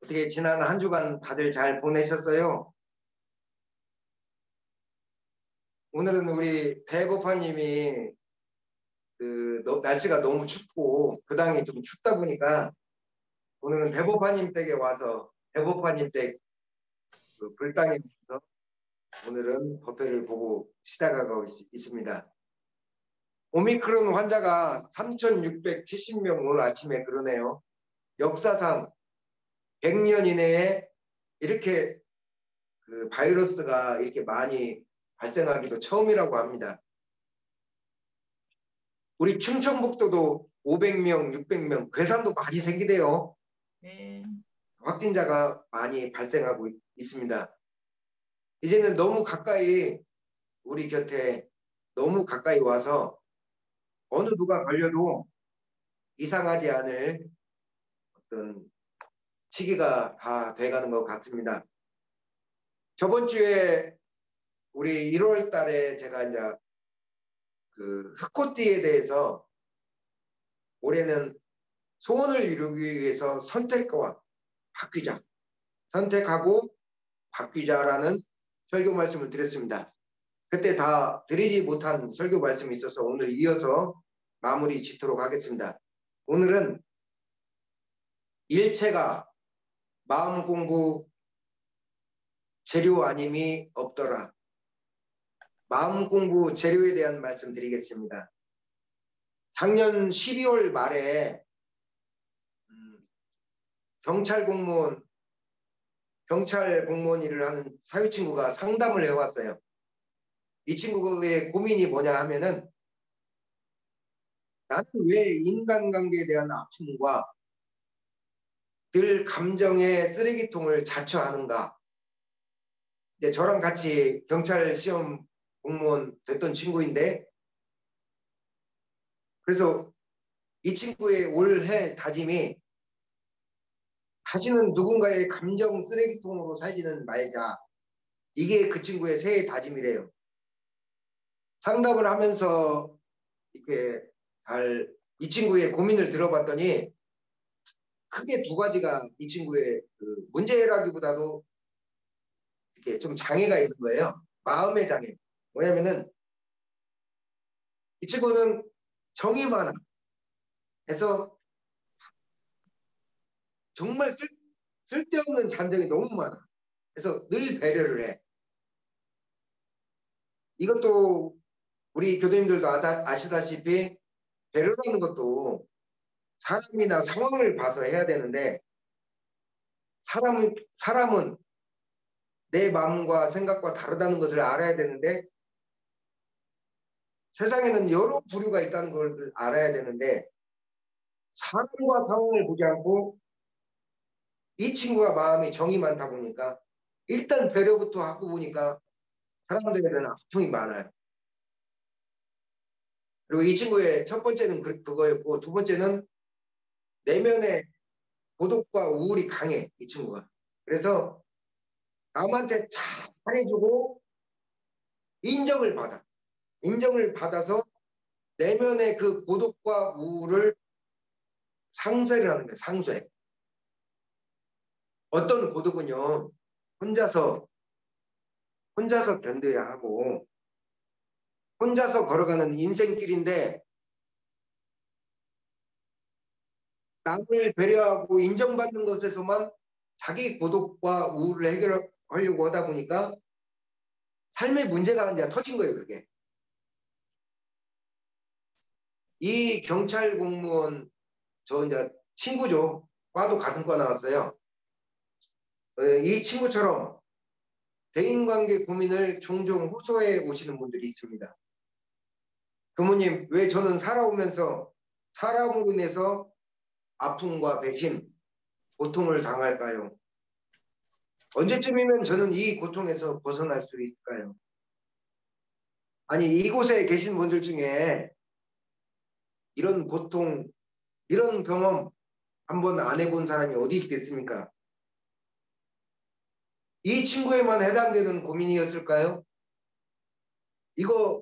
어떻게 지난 한 주간 다들 잘 보내셨어요? 오늘은 우리 대법관님이 날씨가 너무 춥고 교당이 좀 춥다 보니까 오늘은 대법관님 댁에 와서 대법관님 댁 불당에 와서 오늘은 법회를 보고 시작하고 있습니다. 오미크론 환자가 3,670명 오늘 아침에 그러네요. 역사상 100년 이내에 이렇게 바이러스가 이렇게 많이 발생하기도 처음이라고 합니다. 우리 충청북도도 500명, 600명, 괴산도 많이 생기대요. 네. 확진자가 많이 발생하고 있습니다. 이제는 너무 가까이 우리 곁에 너무 가까이 와서 어느 누가 걸려도 이상하지 않을 어떤 시기가 다 돼가는 것 같습니다. 저번 주에 우리 1월 달에 제가 이제 흑코띠에 대해서 올해는 소원을 이루기 위해서 선택과 바뀌자. 선택하고 바뀌자라는 설교 말씀을 드렸습니다. 그때 다 드리지 못한 설교 말씀이 있어서 오늘 이어서 마무리 짓도록 하겠습니다. 오늘은 일체가 마음 공부 재료 아님이 없더라. 마음 공부 재료에 대한 말씀 드리겠습니다. 작년 12월 말에 경찰 공무원 일을 하는 사회친구가 상담을 해왔어요. 이 친구의 고민이 뭐냐 하면은 나는 왜 인간관계에 대한 아픔과 늘 감정의 쓰레기통을 자처하는가. 이제 저랑 같이 경찰 시험 공무원 됐던 친구인데 그래서 이 친구의 올해 다짐이 다시는 누군가의 감정 쓰레기통으로 살지는 말자. 이게 그 친구의 새해 다짐이래요. 상담을 하면서 이렇게 이 친구의 고민을 들어봤더니 크게 두 가지가 이 친구의 문제라기보다도 이렇게 좀 장애가 있는 거예요. 마음의 장애. 뭐냐면은 이 친구는 정이 많아. 해서 정말 쓸데없는 감정이 너무 많아. 그래서 늘 배려를 해. 이것도 우리 교도님들도 아시다시피 배려라는 것도 사람이나 상황을 봐서 해야 되는데 사람은 내 마음과 생각과 다르다는 것을 알아야 되는데 세상에는 여러 부류가 있다는 걸 알아야 되는데 사람과 상황을 보지 않고 이 친구가 마음이 정이 많다 보니까 일단 배려부터 하고 보니까 사람들에게는 아픔이 많아요. 그리고 이 친구의 첫 번째는 그거였고 두 번째는 내면의 고독과 우울이 강해. 이 친구가. 그래서 남한테 잘해주고 인정을 받아. 인정을 받아서 내면의 그 고독과 우울을 상쇄를 하는 거예요. 상쇄. 어떤 고독은요. 혼자서 견뎌야 하고 혼자서 걸어가는 인생길인데 남을 배려하고 인정받는 것에서만 자기 고독과 우울을 해결하려고 하다 보니까 삶의 문제가 이제 터진 거예요. 그게. 이 경찰 공무원 저 이제 친구죠. 과도 같은 과 나왔어요. 이 친구처럼 대인관계 고민을 종종 호소해 오시는 분들이 있습니다. 부모님, 왜 저는 살아오면서 사람으로 인해서 아픔과 배신, 고통을 당할까요? 언제쯤이면 저는 이 고통에서 벗어날 수 있을까요? 아니, 이곳에 계신 분들 중에 이런 고통, 이런 경험 한번 안 해본 사람이 어디 있겠습니까? 이 친구에만 해당되는 고민이었을까요? 이거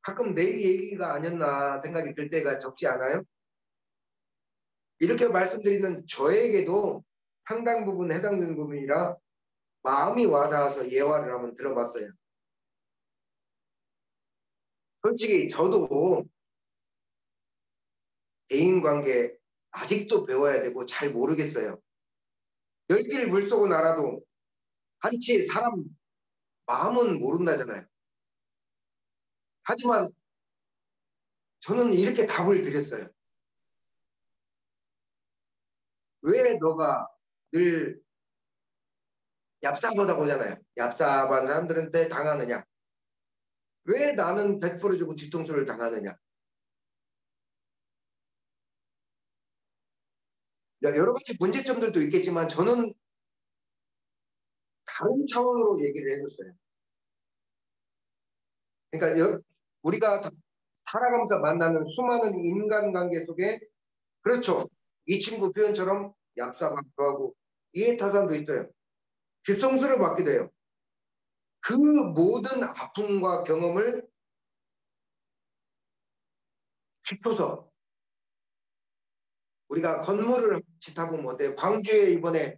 가끔 내 얘기가 아니었나 생각이 들 때가 적지 않아요? 이렇게 말씀드리는 저에게도 상당 부분 해당되는 부분이라 마음이 와닿아서 예화를 한번 들어봤어요. 솔직히 저도 대인관계 아직도 배워야 되고 잘 모르겠어요. 10개를 물속은 알아도 한치 사람 마음은 모른다잖아요. 하지만 저는 이렇게 답을 드렸어요. 왜 너가 늘 얍삽하다고 하잖아요. 얍삽한 사람들한테 당하느냐. 왜 나는 100% 주고 뒤통수를 당하느냐. 여러 가지 문제점들도 있겠지만 저는 다른 차원으로 얘기를 해줬어요. 그러니까 우리가 살아가면서 만나는 수많은 인간관계 속에 그렇죠. 이 친구 표현처럼 얍삽하기도 하고 이해타산도 있어요. 뒤통수를 받기도 해요. 그 모든 아픔과 경험을 짚어서 우리가 건물을 짓다 보면 어때요? 광주에 이번에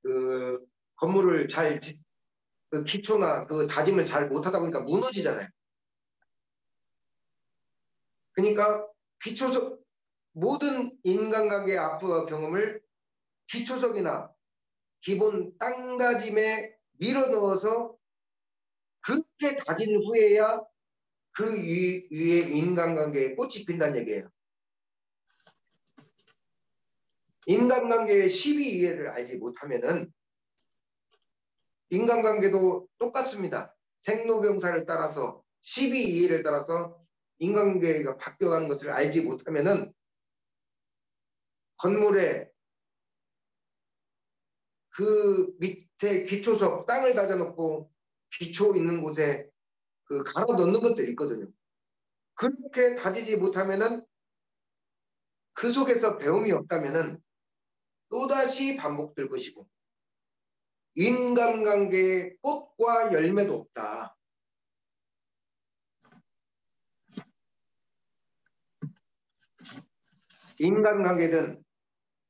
그 건물을 그 기초나 그 다짐을 잘 못하다 보니까 무너지잖아요. 그러니까 기초적 모든 인간관계의 아픔과 경험을 기초석이나 기본 땅다짐에 밀어넣어서 그렇게 다진 후에야 그 위에 인간관계에 꽃이 핀다는 얘기예요. 인간관계의 12이해를 알지 못하면은 인간관계도 똑같습니다. 생로병사를 따라서 12이해를 따라서 인간관계가 바뀌어가는 것을 알지 못하면은 건물에 그 밑에 기초석 땅을 다져놓고 기초 있는 곳에 그 갈아 넣는 것들이 있거든요. 그렇게 다지지 못하면은 그 속에서 배움이 없다면은 또다시 반복될 것이고 인간관계에 꽃과 열매도 없다. 인간관계든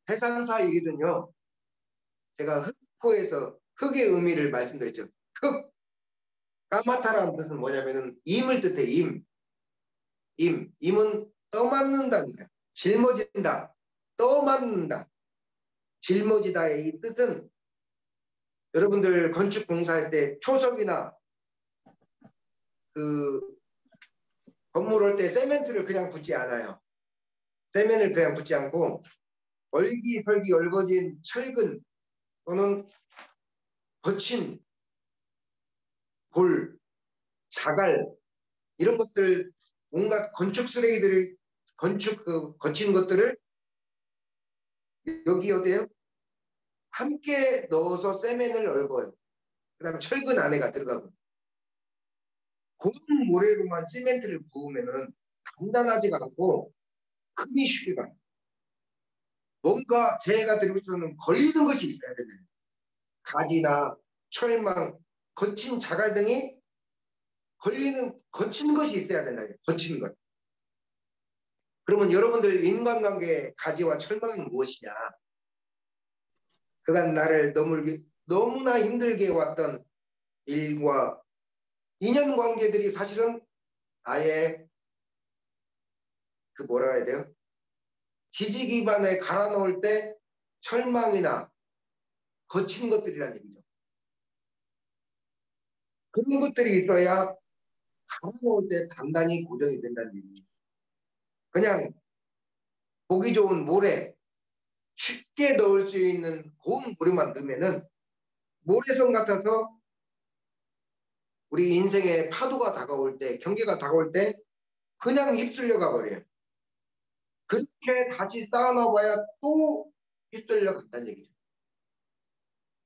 세상사 일이든요. 제가 흑포에서 흑의 의미를 말씀드렸죠. 흑, 까마타라는 뜻은 뭐냐면은 임을 뜻해 임. 임은 떠맞는다는 거야. 짊어진다. 떠맞는다. 짊어지다의 이 뜻은 여러분들 건축 공사할 때 초석이나 그 건물 할 때 세멘트를 그냥 붓지 않아요. 세면을 그냥 붓지 않고 얼기설기 얼거진 철근 또는 거친 돌, 자갈 이런 것들 온갖 건축 쓰레기들을 건축 거친 것들을 여기 어디에요? 함께 넣어서 세면을 얼거요. 그 다음에 철근 안에가 들어가고 고운 모래로만 시멘트를 부으면은 간단하지가 않고 흠이 쉽게 가요. 뭔가 제가 드리고 싶은 걸리는 것이 있어야 되는 가지나 철망, 거친 자갈 등이 걸리는 거친 것이 있어야 된다. 거친 것. 그러면 여러분들 인간관계의 가지와 철망은 무엇이냐? 그간 나를 너무나 힘들게 왔던 일과 인연관계들이 사실은 아예 그 뭐라 해야 돼요? 지지 기반에 갈아 넣을 때 철망이나 거친 것들이란 얘기죠. 그런 것들이 있어야 갈아 넣을 때 단단히 고정이 된다는 얘기죠. 그냥 보기 좋은 모래, 쉽게 넣을 수 있는 고운 모래만 넣으면은 모래성 같아서 우리 인생의 파도가 다가올 때, 경계가 다가올 때 그냥 휩쓸려 가버려요. 그렇게 다시 쌓아놔봐야 또 휩쓸려 간다는 얘기죠.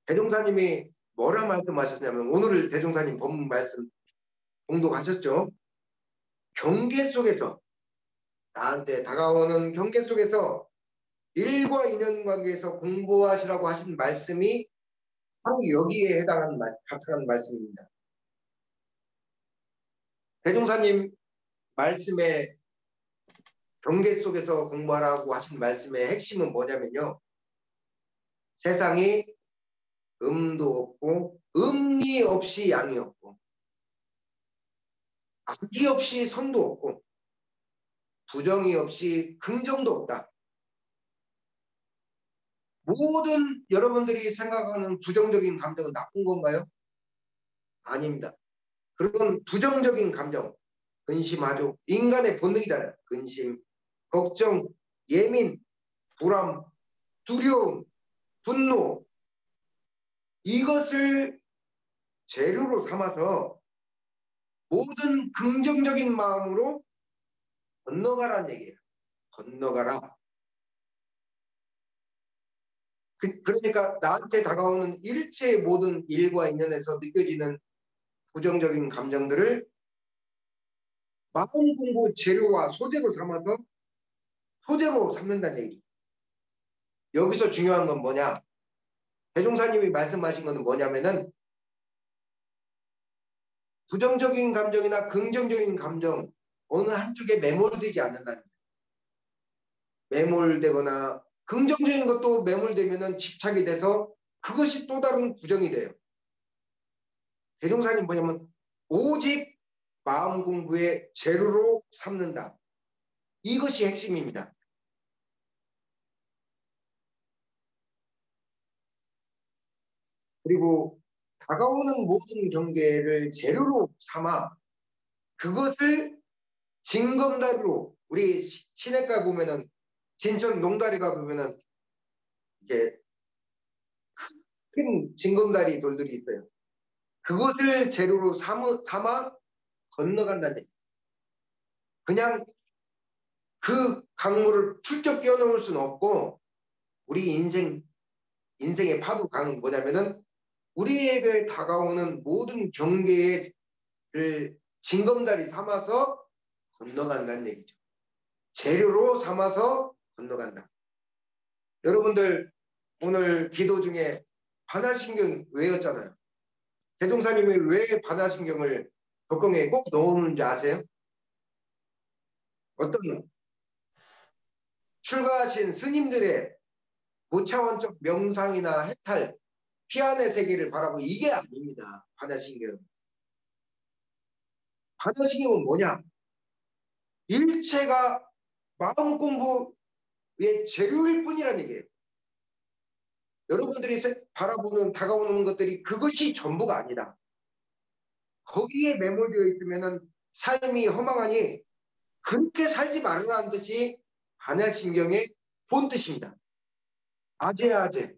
대종사님이 뭐라 말씀하셨냐면 오늘 대종사님 본문 말씀 공독하셨죠. 경계 속에서 나한테 다가오는 경계 속에서 일과 인연관계에서 공부하시라고 하신 말씀이 바로 여기에 해당하는 말씀입니다. 대종사님 말씀에 경계 속에서 공부하라고 하신 말씀의 핵심은 뭐냐면요. 세상에 음도 없고 음이 없이 양이 없고 악이 없이 선도 없고 부정이 없이 긍정도 없다. 모든 여러분들이 생각하는 부정적인 감정은 나쁜 건가요? 아닙니다. 그런 부정적인 감정, 근심하죠. 인간의 본능이잖아요. 근심, 걱정, 예민, 불안, 두려움, 분노, 이것을 재료로 삼아서 모든 긍정적인 마음으로 건너가라는 얘기예요. 건너가라. 그러니까 나한테 다가오는 일체의 모든 일과 인연에서 느껴지는 부정적인 감정들을 마음 공부 재료와 소재로 삼아서 소재로 삼는다는 얘기. 여기서 중요한 건 뭐냐? 대종사님이 말씀하신 것은 뭐냐면은 부정적인 감정이나 긍정적인 감정 어느 한쪽에 매몰되지 않는다는 거예요. 매몰되거나 긍정적인 것도 매몰되면은 집착이 돼서 그것이 또 다른 부정이 돼요. 대종사님 뭐냐면 오직 마음 공부의 재료로 삼는다. 이것이 핵심입니다. 그리고 다가오는 모든 경계를 재료로 삼아 그것을 징검다리로 우리 시내가 보면은 진천 농다리가 보면은 이게 큰 징검다리 돌들이 있어요. 그것을 재료로 삼아 건너간다는 얘기. 그냥 그 강물을 훌쩍 뛰어넘을 수는 없고 우리 인생의 파도 강은 뭐냐면은 우리에게 다가오는 모든 경계를 징검다리 삼아서 건너간다는 얘기죠. 재료로 삼아서 건너간다. 여러분들 오늘 기도 중에 반화신경 외웠잖아요. 대종사님이 왜 반화신경을 벽공에 꼭 넣었는지 아세요? 어떤 출가하신 스님들의 고차원적 명상이나 해탈, 피안의 세계를 바라고 이게 아닙니다. 반화신경. 반화신경은 뭐냐? 일체가 마음 공부의 재료일 뿐이라는 얘기예요. 여러분들이 바라보는 다가오는 것들이 그것이 전부가 아니다. 거기에 매몰되어 있으면 삶이 허망하니 그렇게 살지 말으라는 뜻이 반야신경의 본뜻입니다. 아재아재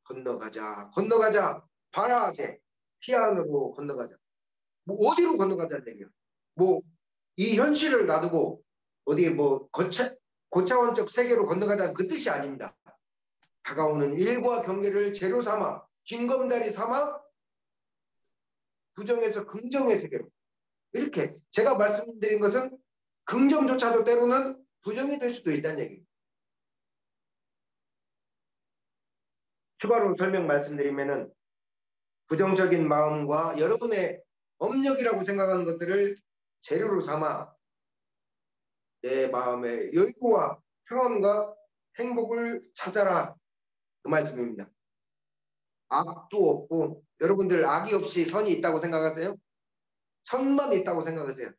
건너가자 건너가자 바라아재 피안으로 건너가자. 뭐 어디로 건너가자는 얘기야. 뭐 이 현실을 놔두고 어디 뭐 고차원적 세계로 건너가자는 그 뜻이 아닙니다. 다가오는 일과 경계를 재료 삼아 징검다리 삼아 부정에서 긍정의 세계로 이렇게 제가 말씀드린 것은 긍정조차도 때로는 부정이 될 수도 있다는 얘기입니다. 추가로 설명 말씀드리면은 부정적인 마음과 여러분의 업력이라고 생각하는 것들을 재료로 삼아 내 마음의 여유와 평안과 행복을 찾아라 그 말씀입니다. 악도 없고 여러분들 악이 없이 선이 있다고 생각하세요? 선만 있다고 생각하세요?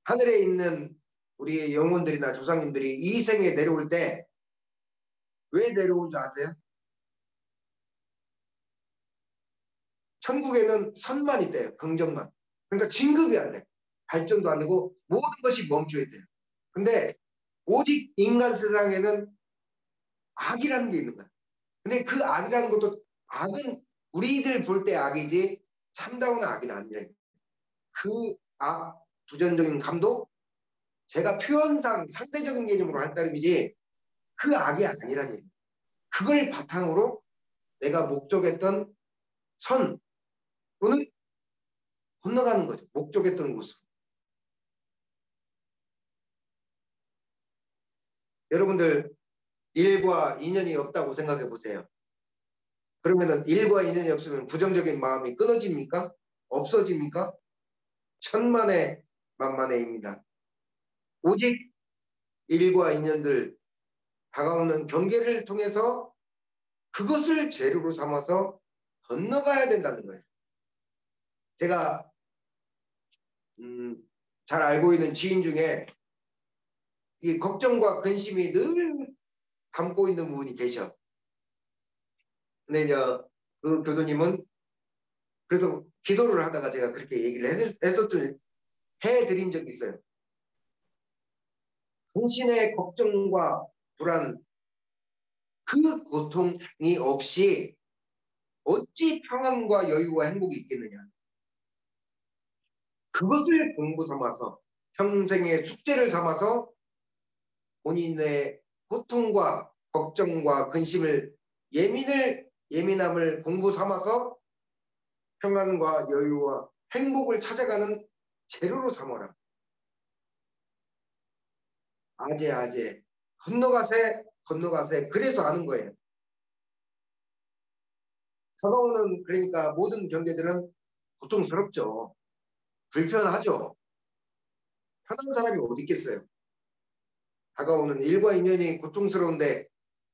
하늘에 있는 우리의 영혼들이나 조상님들이 이 생에 내려올 때 왜 내려온 줄 아세요? 천국에는 선만 있대요. 긍정만. 그러니까 진급이 안 돼. 발전도 안 되고 모든 것이 멈춰 있대요. 근데 오직 인간 세상에는 악이라는 게 있는 거야. 근데 그 악이라는 것도 악은 우리들 볼 때 악이지 참다운 악은 아니래. 그 악, 부정적인 감독 제가 표현상 상대적인 개념으로 할 따름이지 그 악이 아니라는 얘기예요. 그걸 바탕으로 내가 목적했던 선 또는 건너가는 거죠. 목적했던 곳으로. 여러분들 일과 인연이 없다고 생각해 보세요. 그러면은 일과 인연이 없으면 부정적인 마음이 끊어집니까? 없어집니까? 천만의 만만의입니다. 오직 일과 인연들 다가오는 경계를 통해서 그것을 재료로 삼아서 건너가야 된다는 거예요. 제가 잘 알고 있는 지인 중에 이 걱정과 근심이 늘 담고 있는 분이 계셔. 근데 이제 그 교수님은 그래서 기도를 하다가 제가 그렇게 얘기를 해드린 적이 있어요. 당신의 걱정과 불안, 그 고통이 없이 어찌 평안과 여유와 행복이 있겠느냐. 그것을 공부 삼아서 평생의 숙제를 삼아서 본인의 고통과 걱정과 근심을 예민함을 공부 삼아서 평안과 여유와 행복을 찾아가는 재료로 삼어라. 아재 건너가세 그래서 아는 거예요. 다가오는 그러니까 모든 경계들은 고통스럽죠. 불편하죠. 편한 사람이 어디 있겠어요. 다가오는 일과 인연이 고통스러운데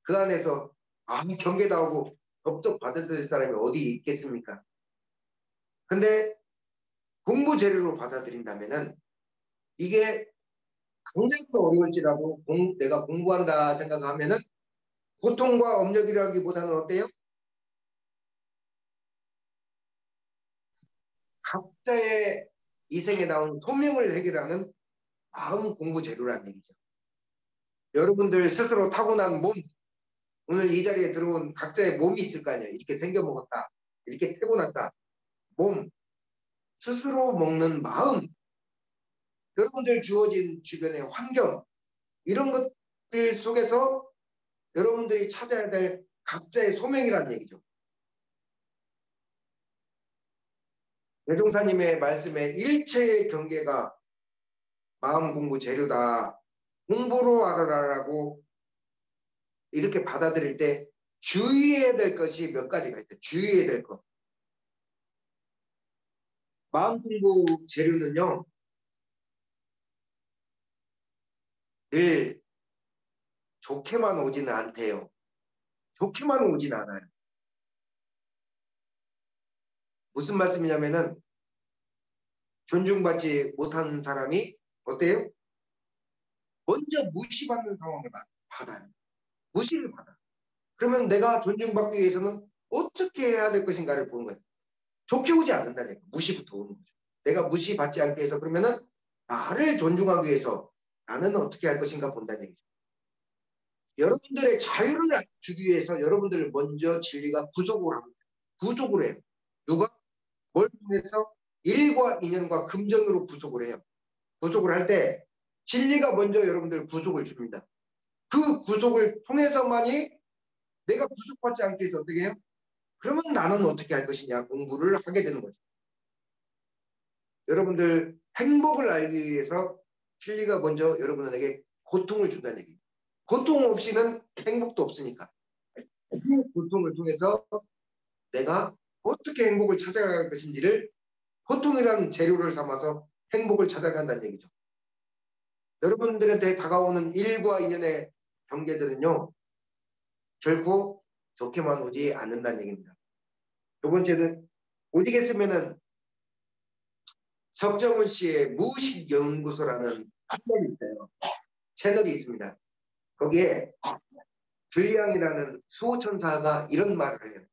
그 안에서 아무 경계다 오고 덥석 받아들일 사람이 어디 있겠습니까? 근데 공부 재료로 받아들인다면은 이게 굉장히 어려울지라도 내가 공부한다 생각하면은 고통과 업력이라기보다는 어때요? 각자의 이생에 나온 소명을 해결하는 마음 공부 재료라는 얘기죠. 여러분들 스스로 타고난 몸, 오늘 이 자리에 들어온 각자의 몸이 있을 거 아니에요. 이렇게 생겨먹었다. 이렇게 태어났다. 몸, 스스로 먹는 마음, 여러분들 주어진 주변의 환경, 이런 것들 속에서 여러분들이 찾아야 될 각자의 소명이라는 얘기죠. 대종사님의 말씀에 일체의 경계가 마음 공부 재료다. 공부로 알아라라고 이렇게 받아들일 때 주의해야 될 것이 몇 가지가 있어요. 주의해야 될 것. 마음 공부 재료는요. 늘 좋게만 오지는 않대요. 좋게만 오지는 않아요. 무슨 말씀이냐면은 존중받지 못하는 사람이 어때요? 먼저 무시받는 상황을 받아요. 무시를 받아. 그러면 내가 존중받기 위해서는 어떻게 해야 될 것인가를 보는 거예요. 좋게 오지 않는다니까. 무시부터 오는 거죠. 내가 무시받지 않기 위해서 그러면은 나를 존중하기 위해서 나는 어떻게 할 것인가 본다는 얘기죠. 여러분들의 자유를 주기 위해서 여러분들을 먼저 진리가 구속을 합니다. 구속을 해요. 누가? 뭘 통해서? 일과 인연과 금전으로 구속을 해요. 구속을 할 때 진리가 먼저 여러분들 구속을 줍니다. 그 구속을 통해서만이 내가 구속받지 않기 위해서 어떻게 해요? 그러면 나는 어떻게 할 것이냐 공부를 하게 되는 거죠. 여러분들 행복을 알기 위해서 진리가 먼저 여러분에게 고통을 준다는 얘기예요. 고통 없이는 행복도 없으니까. 그 고통을 통해서 내가 어떻게 행복을 찾아갈 것인지를 고통이라는 재료를 삼아서 행복을 찾아간다는 얘기죠. 여러분들한테 다가오는 일과 인연의 경계들은요. 결코 좋게만 오지 않는다는 얘기입니다. 두 번째는 오지겠으면은 석정훈 씨의 무의식연구소라는 채널이 있어요. 채널이 있습니다. 거기에 줄리앙이라는 수호천사가 이런 말을 해요.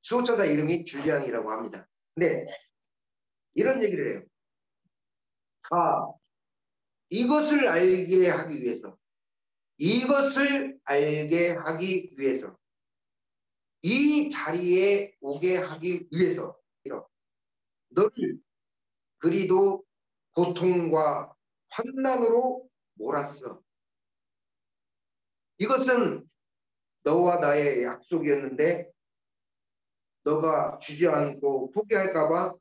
수호천사 이름이 줄리앙이라고 합니다. 근데 이런 얘기를 해요. 이것을 알게 하기 위해서 이 자리에 오게 하기 위해서 너를 그리도 고통과 환난으로 몰았어. 이것은 너와 나의 약속이었는데 너가 주저앉고 포기할까봐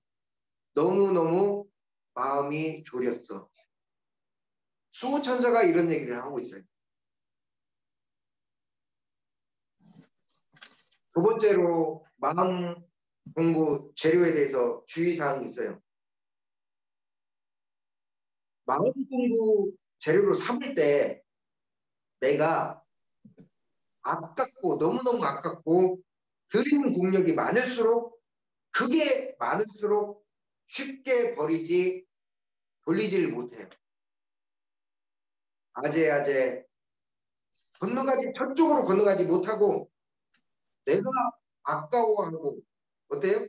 너무너무 마음이 졸였어. 수호천사가 이런 얘기를 하고 있어요. 두 번째로 마음 공부 재료에 대해서 주의사항이 있어요. 마음 공부 재료로 삼을 때 내가 아깝고 너무너무 아깝고 드리는 공력이 많을수록 그게 많을수록 쉽게 돌리질 못해요. 아재 저쪽으로 건너가지 못하고 내가 아까워하고 어때요?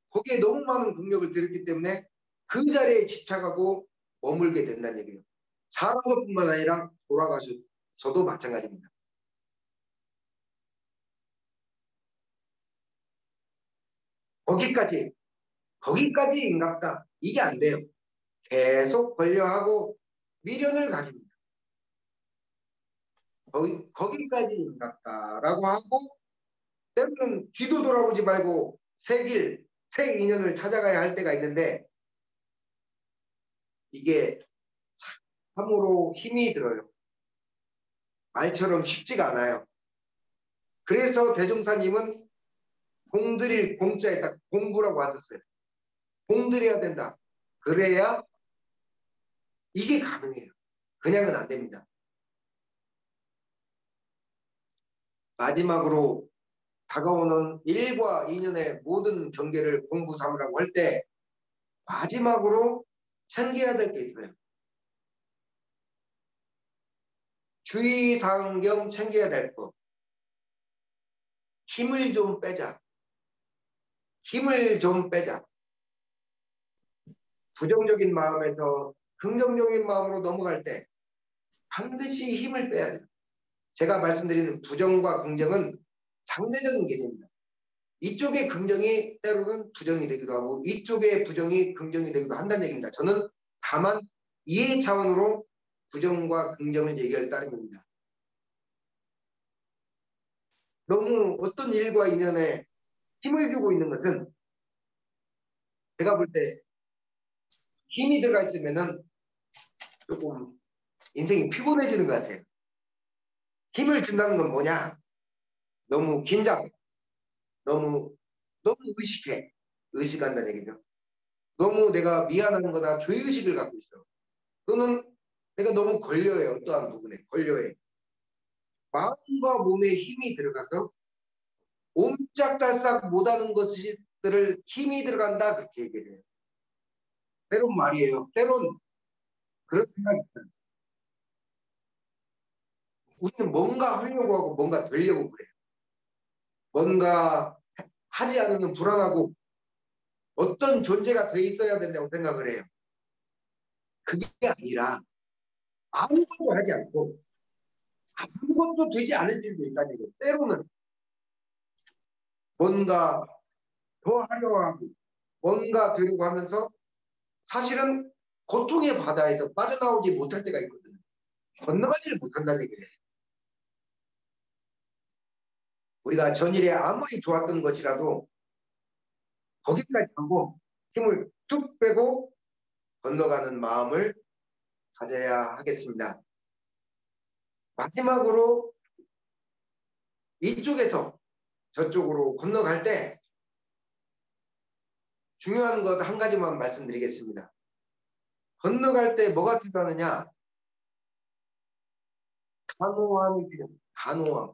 거기에 너무 많은 공력을 들였기 때문에 그 자리에 집착하고 머물게 된다는 얘기예요. 사는 것뿐만 아니라 돌아가셔도 마찬가지입니다. 거기까지 인갑다. 이게 안 돼요. 계속 권려하고 미련을 가집니다. 거기까지 인갑다라고 하고 때로는 뒤도 돌아보지 말고 새 인연을 찾아가야 할 때가 있는데 이게 참으로 힘이 들어요. 말처럼 쉽지가 않아요. 그래서 대종사님은 공들일 공자에 딱 공부라고 하셨어요. 공들여야 된다. 그래야 이게 가능해요. 그냥은 안 됩니다. 마지막으로 다가오는 1과 2년의 모든 경계를 공부 삼으라고 할 때 마지막으로 챙겨야 될 게 있어요. 주의사항 겸 챙겨야 될 것. 힘을 좀 빼자. 힘을 좀 빼자. 부정적인 마음에서 긍정적인 마음으로 넘어갈 때 반드시 힘을 빼야 돼요. 제가 말씀드리는 부정과 긍정은 상대적인 개념입니다. 이쪽의 긍정이 때로는 부정이 되기도 하고 이쪽의 부정이 긍정이 되기도 한다는 얘기입니다. 저는 다만 이해 차원으로 부정과 긍정을 얘기할 따름입니다. 너무 어떤 일과 인연에 힘을 주고 있는 것은 제가 볼 때 힘이 들어가 있으면은 조금 인생이 피곤해지는 것 같아요. 힘을 준다는 건 뭐냐? 너무 긴장, 너무 의식한다는 얘기죠. 너무 내가 미안한 거나 죄의식을 갖고 있어. 또는 내가 너무 걸려해. 어떠한 부분에 걸려해. 마음과 몸에 힘이 들어가서 옴짝달싹 못하는 것들을 힘이 들어간다 그렇게 얘기를 해요. 때론 말이에요. 때론 그런 생각이 있어요. 우리는 뭔가 하려고 하고 뭔가 되려고 그래요. 뭔가 하지 않으면 불안하고 어떤 존재가 돼 있어야 된다고 생각을 해요. 그게 아니라 아무것도 하지 않고 아무것도 되지 않을 일도 있다는 거예요. 때로는 뭔가 더 하려고 하고 뭔가 되려고 하면서 사실은 고통의 바다에서 빠져나오지 못할 때가 있거든요. 건너가지를 못한다는 얘기예요. 우리가 전일에 아무리 좋았던 것이라도 거기까지 하고 힘을 뚝 빼고 건너가는 마음을 가져야 하겠습니다. 마지막으로 이쪽에서 저쪽으로 건너갈 때 중요한 것 한 가지만 말씀드리겠습니다. 건너갈 때 뭐가 필요하느냐? 단호함이 필요합니다. 단호함.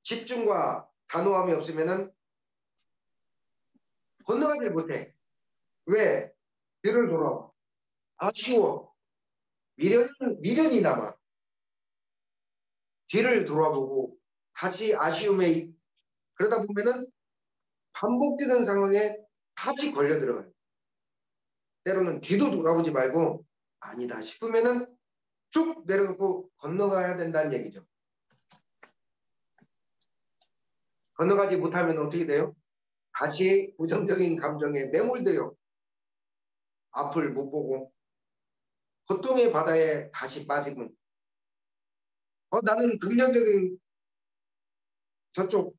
집중과 단호함이 없으면 건너가지 못해. 왜? 뒤를 돌아. 아쉬워. 미련이 남아. 뒤를 돌아보고 다시 아쉬움에 그러다 보면은 반복되는 상황에 다시 걸려 들어가요. 때로는 뒤도 돌아보지 말고 아니다 싶으면은 쭉 내려놓고 건너가야 된다는 얘기죠. 건너가지 못하면 어떻게 돼요? 다시 부정적인 감정에 매몰돼요. 앞을 못 보고 고통의 바다에 다시 빠지고 나는 저쪽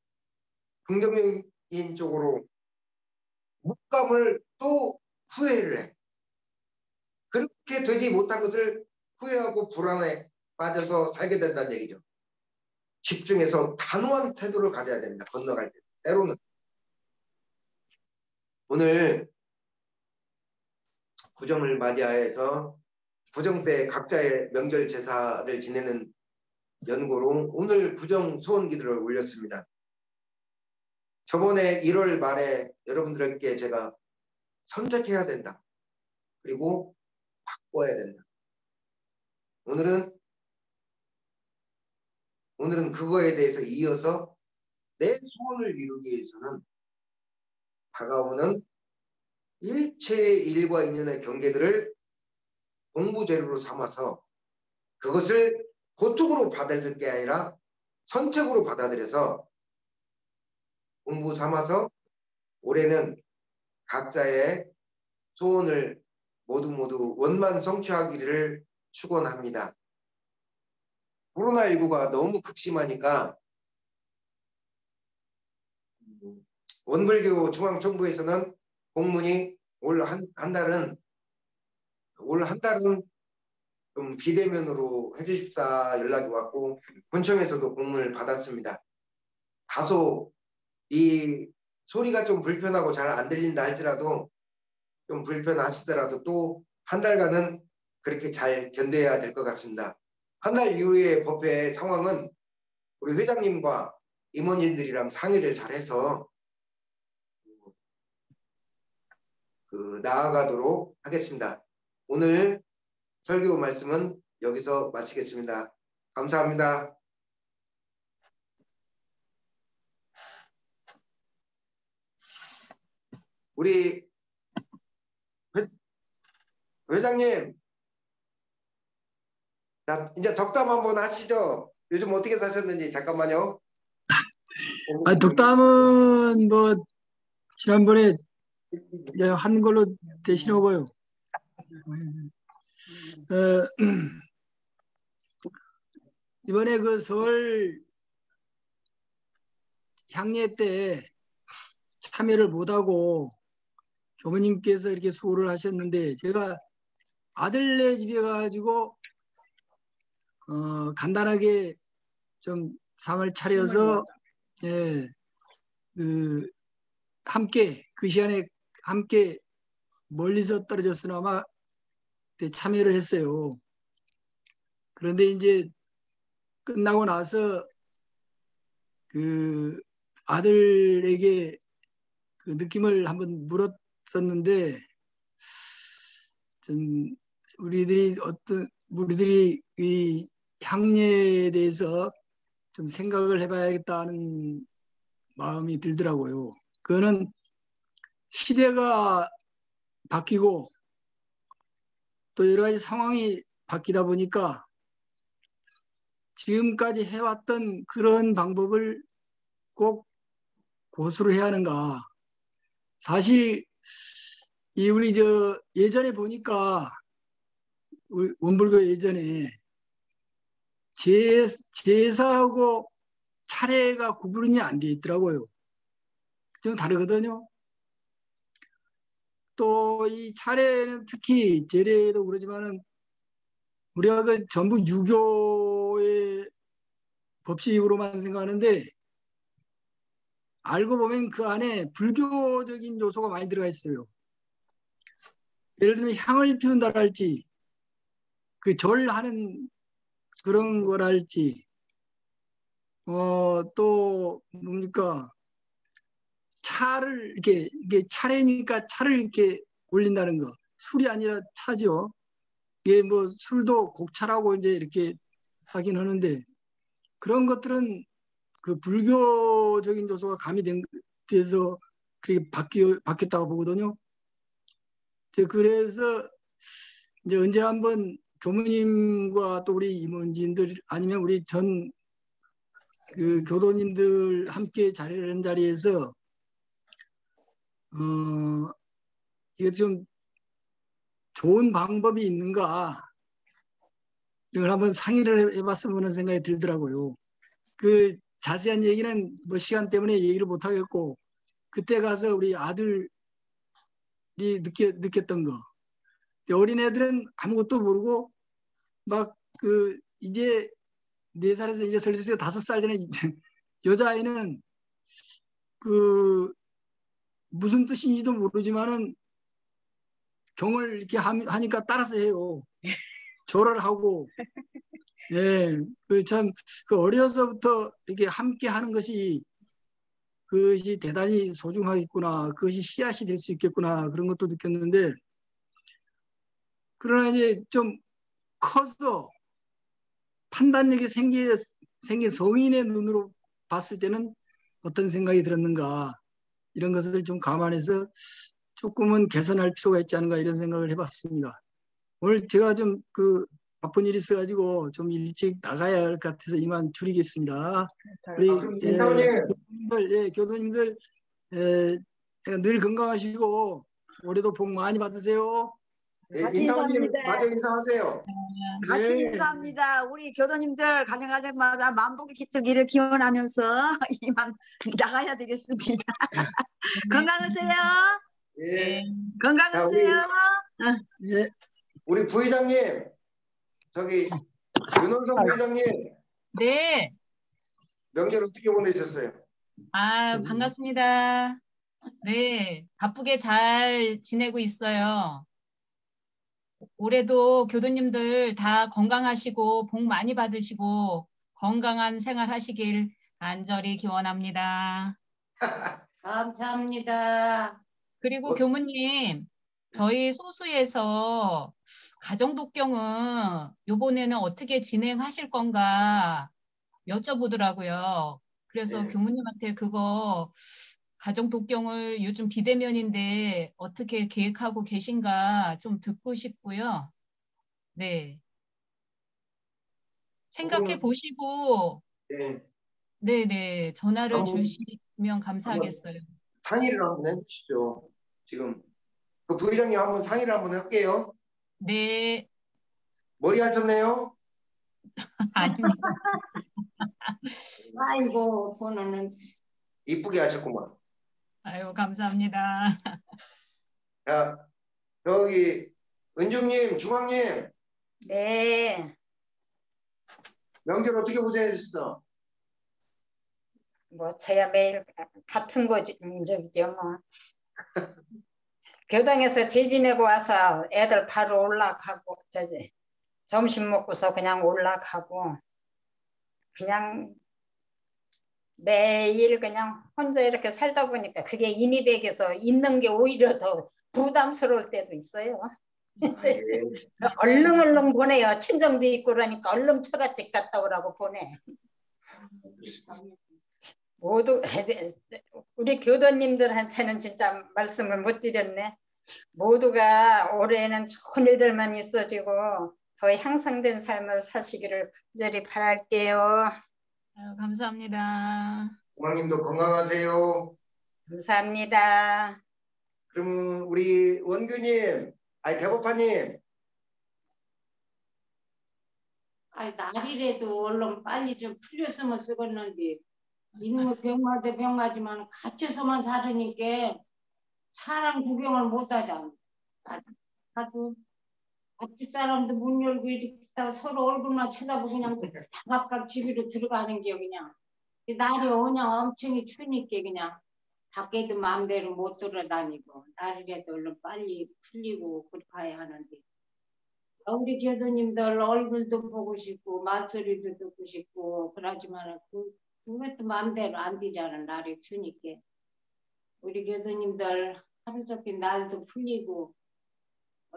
긍정적인 쪽으로 묵감을 또 후회를 해. 그렇게 되지 못한 것을 후회하고 불안에 빠져서 살게 된다는 얘기죠. 집중해서 단호한 태도를 가져야 됩니다. 건너갈 때. 때로는. 오늘 구정을 맞이하여서 구정 때 각자의 명절 제사를 지내는 연고로 오늘 부정 소원기들을 올렸습니다. 저번에 1월 말에 여러분들께 제가 선택해야 된다. 그리고 바꿔야 된다. 오늘은 그거에 대해서 이어서 내 소원을 이루기 위해서는 다가오는 일체의 일과 인연의 경계들을 공부 재료로 삼아서 그것을 고통으로 받아들일 게 아니라 선택으로 받아들여서 공부 삼아서 올해는 각자의 소원을 모두 원만 성취하기를 축원합니다. 코로나19가 너무 극심하니까 원불교 중앙정부에서는 공문이 올 한 달은 좀 비대면으로 해주십사 연락이 왔고 본청에서도 공문을 받았습니다. 다소 이 소리가 좀 불편하고 잘 안 들린다 할지라도 좀 불편하시더라도 또 한 달간은 그렇게 잘 견뎌야 될 것 같습니다. 한 달 이후의 법회 상황은 우리 회장님과 임원진들이랑 상의를 잘해서 나아가도록 하겠습니다. 오늘 설교 말씀은 여기서 마치겠습니다. 감사합니다. 우리 회장님, 자, 이제 덕담 한번 하시죠. 요즘 어떻게 사셨는지 잠깐만요. 덕담은 뭐 지난번에 한 걸로 되시려고요. 이번에 그 설 향례 때 참여를 못하고 교모님께서 이렇게 수고를 하셨는데 제가 아들네 집에 가가지고 간단하게 좀 상을 차려서 함께 그 시간에 함께 멀리서 떨어졌으나마 참여를 했어요. 그런데 이제 끝나고 나서 그 아들에게 그 느낌을 한번 물었었는데 좀 우리들이 이 향례에 대해서 좀 생각을 해봐야겠다는 마음이 들더라고요. 그거는 시대가 바뀌고 또 여러 가지 상황이 바뀌다 보니까 지금까지 해왔던 그런 방법을 꼭 고수를 해야 하는가. 사실 우리 예전에 보니까 원불교 예전에 제사하고 차례가 구분이 안 돼 있더라고요. 좀 다르거든요. 또 이 차례는 특히 제례도 그러지만은 우리가 그 전부 유교의 법칙으로만 생각하는데 알고 보면 그 안에 불교적인 요소가 많이 들어가 있어요. 예를 들면 향을 피운다랄지 그 절하는 그런 거랄지 또 뭡니까 차를 이게 차례니까 차를 이렇게 올린다는 거 술이 아니라 차죠. 이게 뭐 술도 곡차라고 이제 이렇게 하긴 하는데 그런 것들은 그 불교적인 요소가 가미돼서 그렇게 바뀌었다고 보거든요. 그래서 이제 언제 한번 교무님과 또 우리 임원진들 아니면 우리 전 그 교도님들 함께 자리를 한 자리에서 이게 좀 좋은 방법이 있는가 이걸 한번 상의를 해봤으면 하는 생각이 들더라고요. 그 자세한 얘기는 뭐 시간 때문에 얘기를 못 하겠고 그때 가서 우리 아들이 느꼈던 거. 어린애들은 아무것도 모르고 막 그 이제 4살에서 이제 설치해서 5살 되는 여자아이는 그 무슨 뜻인지도 모르지만은 경을 이렇게 하니까 따라서 해요. 절을 하고 예, 그 어려서부터 이렇게 함께 하는 것이 그것이 대단히 소중하겠구나. 그것이 씨앗이 될 수 있겠구나. 그런 것도 느꼈는데, 그러나 이제 좀 커서 판단력이 생긴 성인의 눈으로 봤을 때는 어떤 생각이 들었는가. 이런 것을 좀 감안해서 조금은 개선할 필요가 있지 않은가 이런 생각을 해봤습니다. 오늘 제가 좀 그 바쁜 일이 있어가지고 좀 일찍 나가야 할 것 같아서 이만 줄이겠습니다. 우리 그럼 인사원님. 교수님들 늘 건강하시고 올해도 복 많이 받으세요. 예, 인사원님 마저 인사하세요. 같이 네. 인사합니다. 우리 교도님들 가정가정마다 만복의 깃들기를 기원하면서 이만 나가야 되겠습니다. 건강하세요. 예. 건강하세요. 예. 우리 부회장님, 저기 윤원성 부회장님 네. 명절 어떻게 보내셨어요? 반갑습니다. 네, 바쁘게 잘 지내고 있어요. 올해도 교도님들 다 건강하시고 복 많이 받으시고 건강한 생활 하시길 간절히 기원합니다. 감사합니다. 그리고 교무님, 저희 소수에서 가정독경은 이번에는 어떻게 진행하실 건가 여쭤보더라고요. 그래서 네. 교무님한테 그거 가정독경을 요즘 비대면인데 어떻게 계획하고 계신가 좀 듣고 싶고요. 네. 생각해 보시고 네. 네네 전화를 한번- 주시면 감사하겠어요. 상의를 한번 해주시죠. 지금 그 부회장님 한번 상의를 한번 할게요. 네. 머리 하셨네요? 아닙니다. 아이고, 보는 이쁘게 하셨구만. 아유 감사합니다. 자, 저기 은중님, 중앙님 네. 명절 어떻게 보내셨어? 뭐 저야 매일 같은 거지, 저기죠 뭐. 교당에서 재지내고 와서 애들 바로 올라가고 점심 먹고서 그냥 올라가고 그냥 매일 그냥 혼자 이렇게 살다 보니까 그게 인이 되게서 있는 게 오히려 더 부담스러울 때도 있어요. 예. 얼른 보내요. 친정도 있고 그러니까 얼른 처갓집 갔다 오라고 보내. 모두 우리 교도님들한테는 진짜 말씀을 못 드렸네. 모두가 올해는 좋은 일들만 있어지고 더 향상된 삶을 사시기를 간절히 바랄게요. 아유, 감사합니다. 중앙님도 건강하세요. 감사합니다. 그러면 우리 원규님, 아니 대법관님, 아니 날이라도 얼른 빨리 좀 풀렸으면 쓰겠는데 이놈의 병마다 병마지만 갇혀서만 살으니까 사람 구경을 못하잖아. 아주 앞집 사람도 문 열고 이렇게 서로 얼굴만 쳐다보고 그냥 다각각 집으로 들어가는 게 그냥 날이 그냥 엄청 추우니까 그냥 밖에도 마음대로 못 돌아다니고 날이라도 얼른 빨리 풀리고 그렇게 가야 하는데 우리 교도님들 얼굴도 보고 싶고 말소리도 듣고 싶고 그러지만 그것도 마음대로 안 되잖아. 날이 추우니까 우리 교도님들 하루 종일 날도 풀리고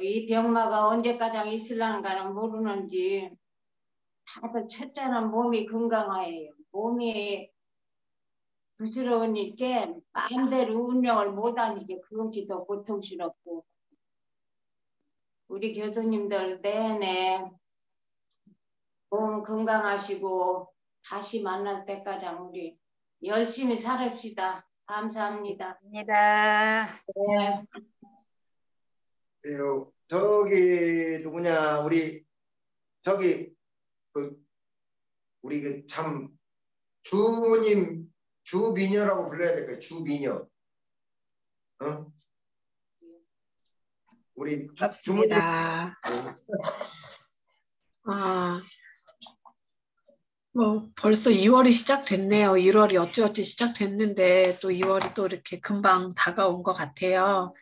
이 병마가 언제까지 있으려는가는 모르는지 다들 첫째는 몸이 건강해요. 몸이 부스러우니까 마음대로 운영을 못하니까 그것이 더 고통스럽고 우리 교수님들 내내 몸 건강하시고 다시 만날 때까지 우리 열심히 살읍시다. 감사합니다. 감사합니다. 네. 그리고 저기 누구냐 우리 저기 우리 그 참 주님 주미녀라고 불러야 될까요? 주미녀. 어? 우리 주모님. 반갑습니다. 뭐 벌써 2월이 시작됐네요. 1월이 어찌어찌 시작됐는데 또 2월이 또 이렇게 금방 다가온 것 같아요.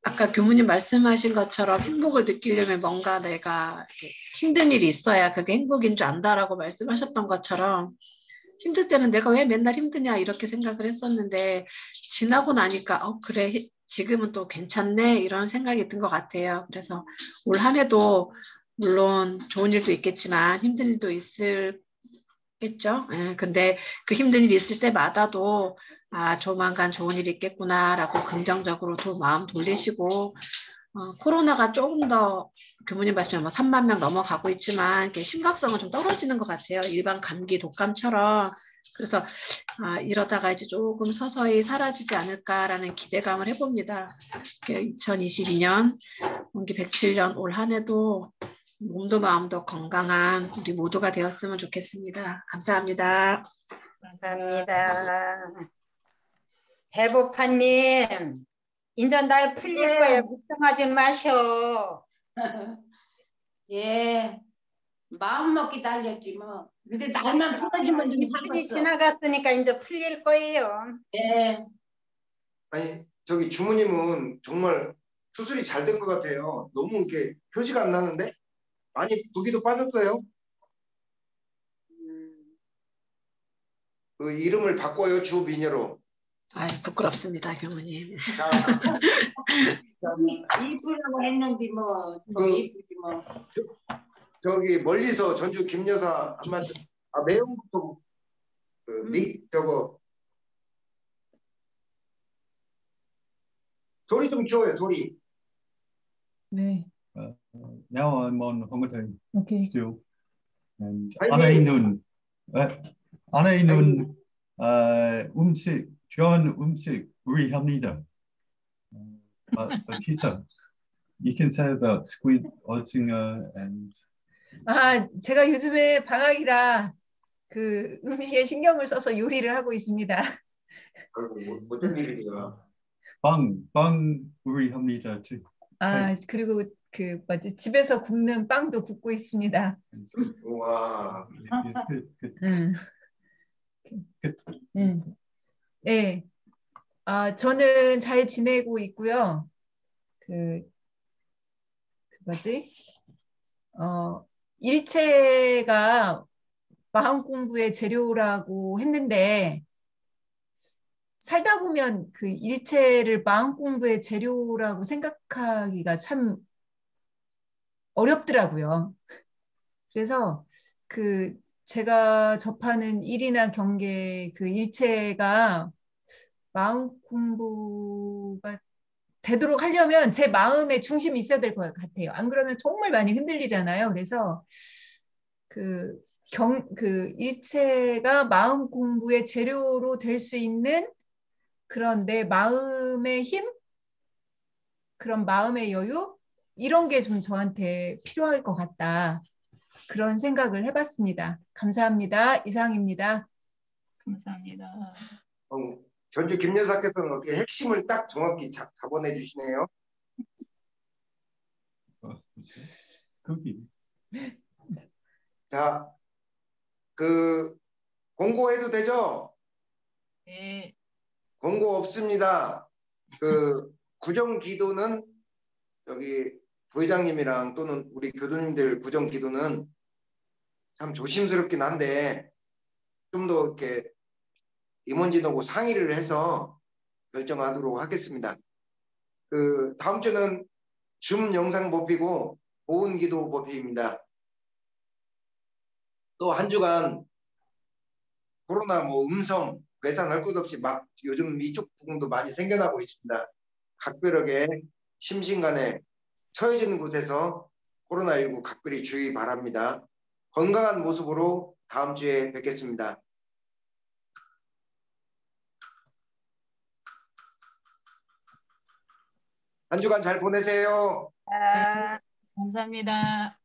아까 교무님 말씀하신 것처럼 행복을 느끼려면 뭔가 내가 이렇게 힘든 일이 있어야 그게 행복인 줄 안다라고 말씀하셨던 것처럼 힘들 때는 내가 왜 맨날 힘드냐 이렇게 생각을 했었는데 지나고 나니까 그래 지금은 또 괜찮네 이런 생각이 든 것 같아요. 그래서 올 한 해도 물론 좋은 일도 있겠지만 힘든 일도 있겠죠. 근데 그 힘든 일이 있을 때마다도 조만간 좋은 일이 있겠구나라고 긍정적으로 또 마음 돌리시고 코로나가 조금 더 교무님 말씀에 3만 명 넘어가고 있지만 이렇게 심각성은 좀 떨어지는 것 같아요. 일반 감기, 독감처럼. 그래서 이러다가 이제 조금 서서히 사라지지 않을까라는 기대감을 해봅니다. 2022년, 원기 107년 올 한 해도 몸도 마음도 건강한 우리 모두가 되었으면 좋겠습니다. 감사합니다. 감사합니다. 대보파님, 인전 날 풀릴 거예요. 걱정하지 마셔. 예, 마음 먹기 달렸지 뭐. 근데 날만 풀어주면 좀 입술이 바꿨어. 지나갔으니까 이제 풀릴 거예요. 예, 아니 저기 주무님은 정말 수술이 잘 된 것 같아요. 너무 이렇게 표시가 안 나는데 많이 붓기도 빠졌어요. 그 이름을 바꿔요 주미녀로. 부끄럽습니다, 교무님. 자, 이쁘라고 했는데 뭐, 이쁘지 뭐. 저기 멀리서 전주 김여사 한 말씀. 매운부터 저거 소리 좀 키워요 소리. 네. Now I'm on Hongdae 오케이. still. And Hi. 아내는 좋은 음식 요리합니다. Teacher, you can say about squid, 오징어, and 제가 요즘에 방학이라 그 음식에 신경을 써서 요리를 하고 있습니다. 어떤 일이야? 빵 요리합니다 too. 그리고 그 뭐지 집에서 굽는 빵도 굽고 있습니다. 와. It's good. 네. 저는 잘 지내고 있고요. 일체가 마음 공부의 재료라고 했는데 살다 보면 그 일체를 마음 공부의 재료라고 생각하기가 참 어렵더라고요. 그래서 제가 접하는 일이나 경계 그 일체가 마음 공부가 되도록 하려면 제 마음의 중심이 있어야 될 것 같아요. 안 그러면 정말 많이 흔들리잖아요. 그래서 그 일체가 마음 공부의 재료로 될 수 있는 그런 내 마음의 힘, 그런 마음의 여유 이런 게 좀 저한테 필요할 것 같다. 그런 생각을 해봤습니다. 감사합니다. 이상입니다. 감사합니다. 전주 김여사께서는 어떻게 핵심을 딱 정확히 잡아내 주시네요. 자, 공고해도 되죠? 네. 공고 없습니다. 구정 기도는 여기 부회장님이랑 또는 우리 교도님들 구정 기도는 참 조심스럽긴 한데 좀 더 이렇게 임원진하고 상의를 해서 결정하도록 하겠습니다. 다음 주는 줌 영상 법이고 보훈 기도 법입니다. 또 한 주간 코로나 음성 괴산할 것 없이 막 요즘 이쪽 부분도 많이 생겨나고 있습니다. 각별하게 심신간에 처해지는 곳에서 코로나19 각별히 주의 바랍니다. 건강한 모습으로 다음 주에 뵙겠습니다. 한 주간 잘 보내세요. 감사합니다.